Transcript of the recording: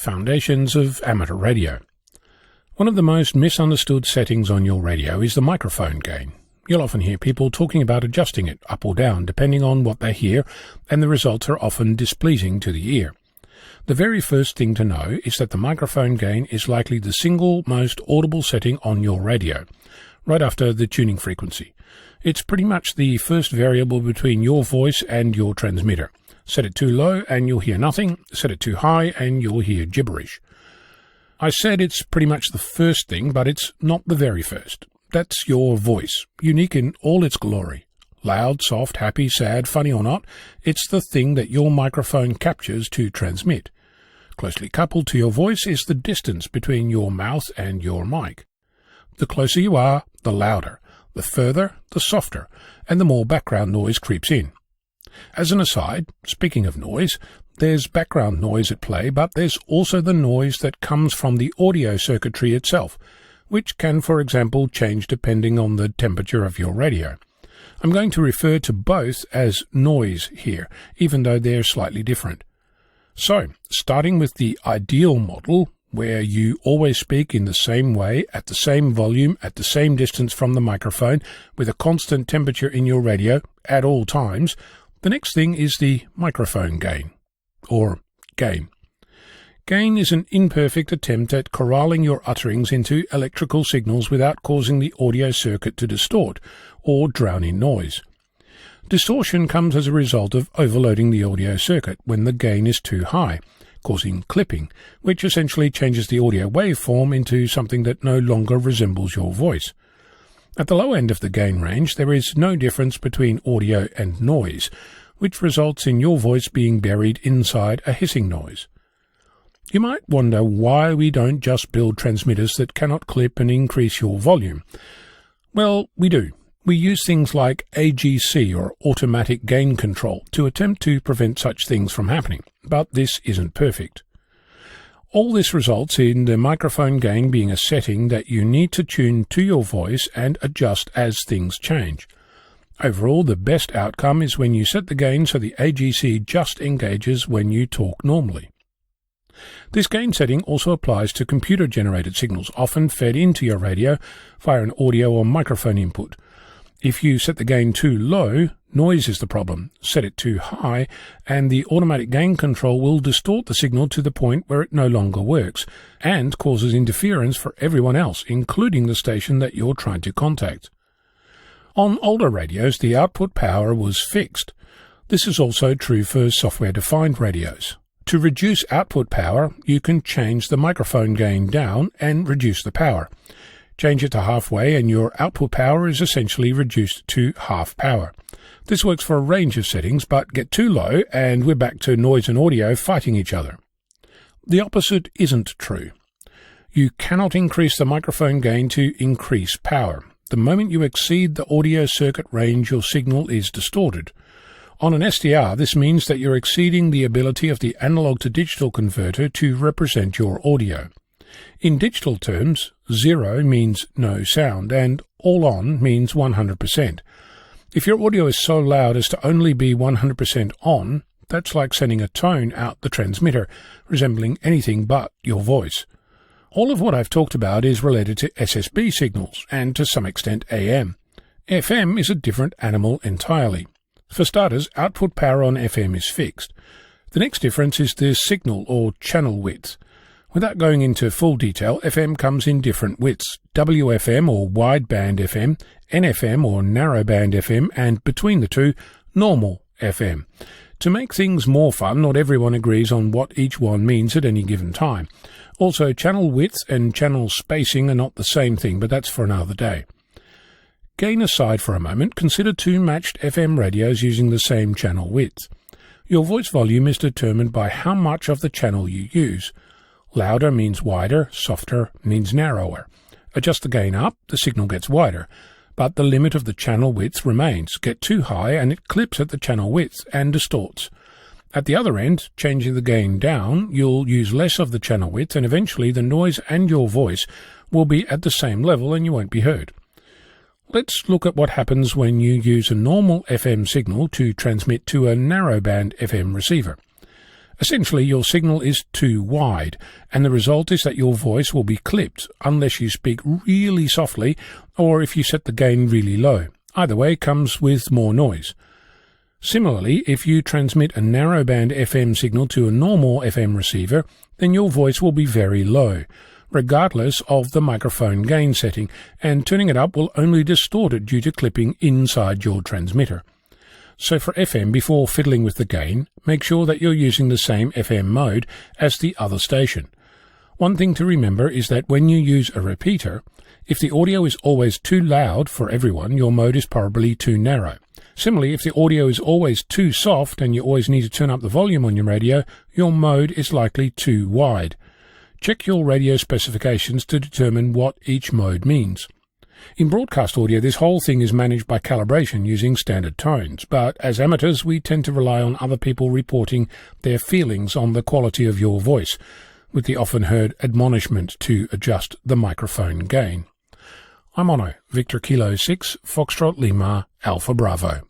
Foundations of Amateur Radio. One of the most misunderstood settings on your radio is the microphone gain. You'll often hear people talking about adjusting it up or down depending on what they hear, and the results are often displeasing to the ear. The very first thing to know is that the microphone gain is likely the single most audible setting on your radio, right after the tuning frequency. It's pretty much the first variable between your voice and your transmitter. Set it too low and you'll hear nothing. Set it too high and you'll hear gibberish. I said it's pretty much the first thing, but it's not the very first. That's your voice, unique in all its glory. Loud, soft, happy, sad, funny or not, it's the thing that your microphone captures to transmit. Closely coupled to your voice is the distance between your mouth and your mic. The closer you are, the louder. The further, the softer, and the more background noise creeps in. As an aside, speaking of noise, there's background noise at play, but there's also the noise that comes from the audio circuitry itself, which can, for example, change depending on the temperature of your radio. I'm going to refer to both as noise here, even though they're slightly different. So, starting with the ideal model, where you always speak in the same way, at the same volume, at the same distance from the microphone, with a constant temperature in your radio at all times, the next thing is the microphone gain, or gain. Gain is an imperfect attempt at corralling your utterings into electrical signals without causing the audio circuit to distort or drown in noise. Distortion comes as a result of overloading the audio circuit when the gain is too high, causing clipping, which essentially changes the audio waveform into something that no longer resembles your voice. At the low end of the gain range, there is no difference between audio and noise, which results in your voice being buried inside a hissing noise. You might wonder why we don't just build transmitters that cannot clip and increase your volume. Well, we do. We use things like AGC, or automatic gain control, to attempt to prevent such things from happening, but this isn't perfect. All this results in the microphone gain being a setting that you need to tune to your voice and adjust as things change. Overall, the best outcome is when you set the gain so the AGC just engages when you talk normally. This gain setting also applies to computer-generated signals, often fed into your radio via an audio or microphone input. If you set the gain too low, noise is the problem. Set it too high, and the automatic gain control will distort the signal to the point where it no longer works, and causes interference for everyone else, including the station that you're trying to contact. On older radios, the output power was fixed. This is also true for software-defined radios. To reduce output power, you can change the microphone gain down and reduce the power. Change it to halfway and your output power is essentially reduced to half power. This works for a range of settings, but get too low and we're back to noise and audio fighting each other. The opposite isn't true. You cannot increase the microphone gain to increase power. The moment you exceed the audio circuit range, your signal is distorted. On an SDR, this means that you're exceeding the ability of the analog to digital converter to represent your audio. In digital terms, 0 means no sound, and all on means 100%. If your audio is so loud as to only be 100% on, that's like sending a tone out the transmitter, resembling anything but your voice. All of what I've talked about is related to SSB signals, and to some extent AM. FM is a different animal entirely. For starters, output power on FM is fixed. The next difference is the signal or channel width. Without going into full detail, FM comes in different widths: WFM or wideband FM, NFM or narrowband FM, and between the two, normal FM. To make things more fun, not everyone agrees on what each one means at any given time. Also, channel width and channel spacing are not the same thing, but that's for another day. Gain aside for a moment, consider two matched FM radios using the same channel width. Your voice volume is determined by how much of the channel you use. Louder means wider, softer means narrower. Adjust the gain up, the signal gets wider, but the limit of the channel width remains. Get too high and it clips at the channel width and distorts. At the other end, changing the gain down, you'll use less of the channel width and eventually the noise and your voice will be at the same level and you won't be heard. Let's look at what happens when you use a normal FM signal to transmit to a narrowband FM receiver. Essentially, your signal is too wide, and the result is that your voice will be clipped unless you speak really softly or if you set the gain really low. Either way comes with more noise. Similarly, if you transmit a narrowband FM signal to a normal FM receiver, then your voice will be very low, regardless of the microphone gain setting, and turning it up will only distort it due to clipping inside your transmitter. So for FM, before fiddling with the gain, make sure that you're using the same FM mode as the other station. One thing to remember is that when you use a repeater, if the audio is always too loud for everyone, your mode is probably too narrow. Similarly, if the audio is always too soft and you always need to turn up the volume on your radio, your mode is likely too wide. Check your radio specifications to determine what each mode means. In broadcast audio, this whole thing is managed by calibration using standard tones, but as amateurs we tend to rely on other people reporting their feelings on the quality of your voice, with the often heard admonishment to adjust the microphone gain. I'm Ono, Victor Kilo 6, Foxtrot Lima, Alpha Bravo.